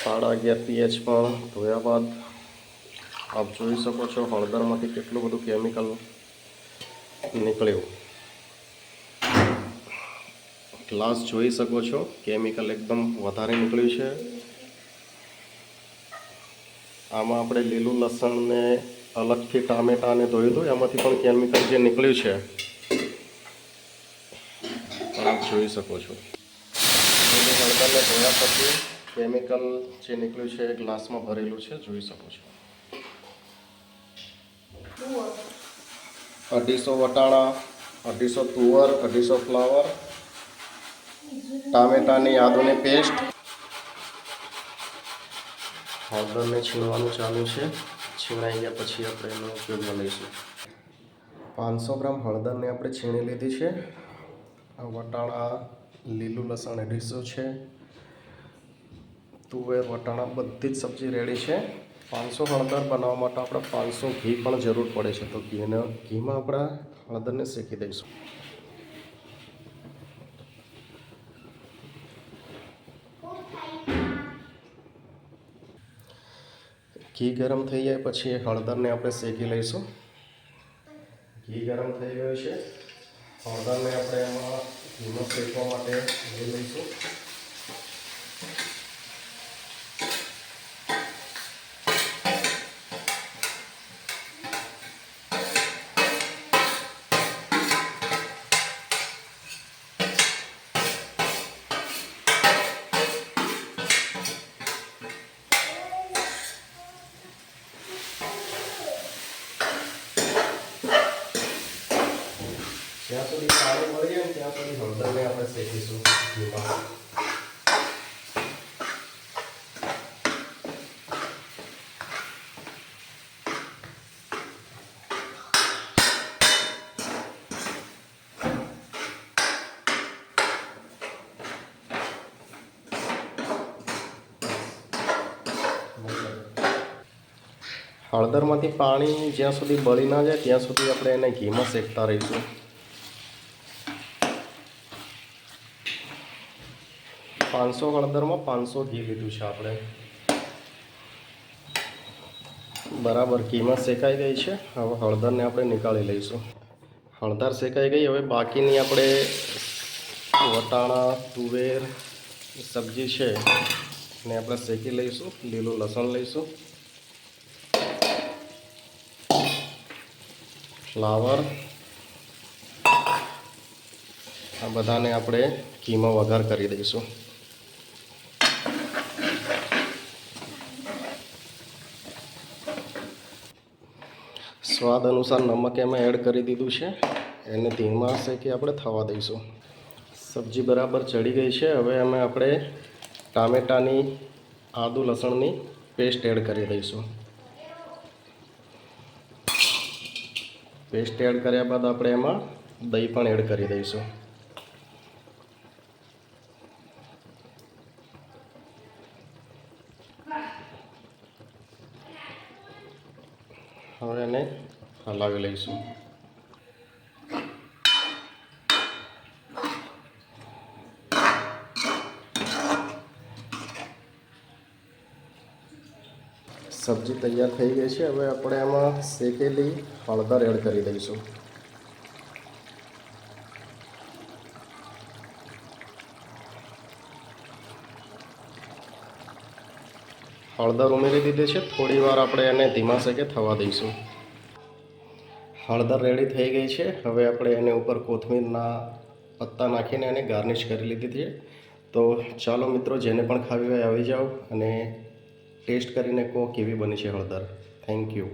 11.5 pH पर धोया बाद आप જોઈ શકો છો હળદરમાંથી કેટલું બધું કેમિકલ નીકળ્યું। ગ્લાસ જોઈ શકો છો, કેમિકલ એકદમ વધારે નીકળ્યું છે। આમાં આપણે લીલું લસણને અલગથી ટામેટાને ધોઈ દો, એમાંથી પણ કેમિકલ જે નીકળ્યું છે આપ જોઈ શકો છો। હળદરને ધોયા પછી કેમિકલ જે નીકળ્યું છે એ ગ્લાસમાં ભરેલું છે, જોઈ શકો છો। 250 વટાણા, 250 તુવર, 250 ફ્લાવર, ટામેટાની આદુની પેસ્ટ, હળદરને છીણવાનું ચાલુ છે। છીણાઈ ગયા પછી આપણે એનો ઉપયોગમાં લઈશું। 500 ગ્રામ હળદરને આપણે છીણી લીધી છે। વટાણા, લીલું લસણ 250 છે, તુવેર, વટાણા બધી જ સબ્જી રેડી છે। 500 હળદર બનાવવા માટે આપણે 500 ઘી પણ જરૂર પડે છે, તો ઘીમાં આપણે હળદરને શેકી દઈશું। ઘી ગરમ થઈ જાય પછી હળદરને આપણે શેકી લઈશું। ઘી ગરમ થઈ ગયું છે, હળદરને આપણે એમાં ઘીમાં શેકવા માટે લઈ લઈશું। જ્યાં સુધી પાણી મળી જાય ત્યાં સુધી હળદરને આપણે શેકીશું ઘીમાં। હળદરમાંથી પાણી જ્યાં સુધી બળી ના જાય ત્યાં સુધી આપણે એને ઘીમાં શેકતા રહીશું। પાંચસો હળદરમાં 500 ઘી લીધું છે આપણે। બરાબર ઘીમાં શેકાઈ ગઈ છે। હવે હળદરને આપણે નીકાળી લઈશું। હળદર શેકાઈ ગઈ, હવે બાકીની આપણે વટાણા, તુવેર સબ્જી છે એને આપણે શેકી લઈશું। લીલું લસણ લઈશું, ફ્લાવર, આ બધાને આપણે ઘીમાં વઘાર કરી દઈશું। સ્વાદ અનુસાર નમક એમાં એડ કરી દીધું છે, એને ધીમા શેકે આપણે થવા દઈશું। સબ્જી બરાબર ચડી ગઈ છે, હવે એમાં આપણે ટામેટાની આદુ લસણની પેસ્ટ એડ કરી દઈશું। પેસ્ટ એડ કર્યા બાદ આપણે એમાં દહીં પણ એડ કરી દઈશું। હવે એને હલાવી લઈશું। સબ્જી તૈયાર થઈ ગઈ છે, હવે આપણે એમાં શેકેલી હળદર એડ કરી દઈશું। હળદર ઉમેરી દીધી છે, થોડી વાર આપણે એને ધીમા શેકે થવા દઈશું। હળદર રેડી થઈ ગઈ છે, હવે આપણે એને ઉપર કોથમીરના પત્તા નાખીને એને ગાર્નિશ કરી લીધી છે। તો ચાલો મિત્રો, જેને પણ ખાવી હોય આવી જાઓ અને ટેસ્ટ કરીને કહો કેવી બની છે હળદર। Thank you.